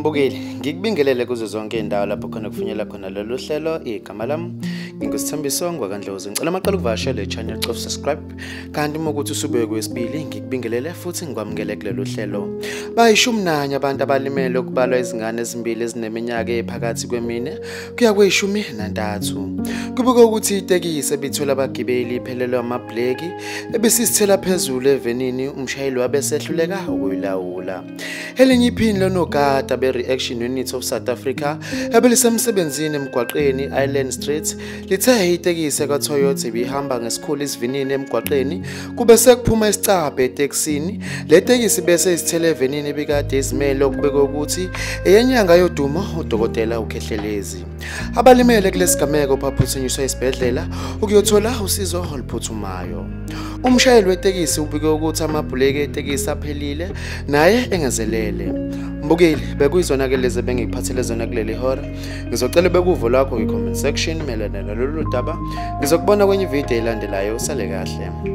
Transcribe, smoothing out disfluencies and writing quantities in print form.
Mbukeli, ngikubingelele kuzo zonke indawo lapho khona kufinyela khona lolu hlelo igama lami ngingusithembiso ngwakandlozi. Ngicela amaqala ukuvakashela channel cof subscribe kanti uma ukuthi usube kwesibili ngikubingelele futhi ngikwamukele kulolu hlelo. Bayishumi nanye abantu abalimele okubalwa izingane ezimbili ezineminyaka ephakathi kwemine kuya kweshumi nantathu. Kubuka ukuthi itekisi ebithola abagibeli iphelelwe amabhleki ebesisithela phezulu eVenini umshayeli wabesehluleka ukuyilawula. Elinye iphini lonogada be-Reaction Unit of South Africa ebelisemsebenzini emgwaqeni Island Street lithe itekisi kaToyota ibihamba ngesikhulu isivinini emgwaqeni kube sekuphuma isicabha etekisini. Le tekisi bese isithele eVenini ebikade izimele okubekwa ukuthi eyenyanga yodumo udokotela ukhehlelezi. Abalimele kulesigameko baphuthunyiswa esibhedlela ukuyothola usizo oluphuthumayo. Umshayeli wetekisi ubike ukuthi amabhleki etekisi aphelile naye engezelele. Mbukeli, bekuyizona ke lezi bengiphathele zona kuleli hora. Ngizocela bekuvo lakho kwi-comment section melana nalolu daba. Ngizokubona kwenye video elandelayo. Usale kahle.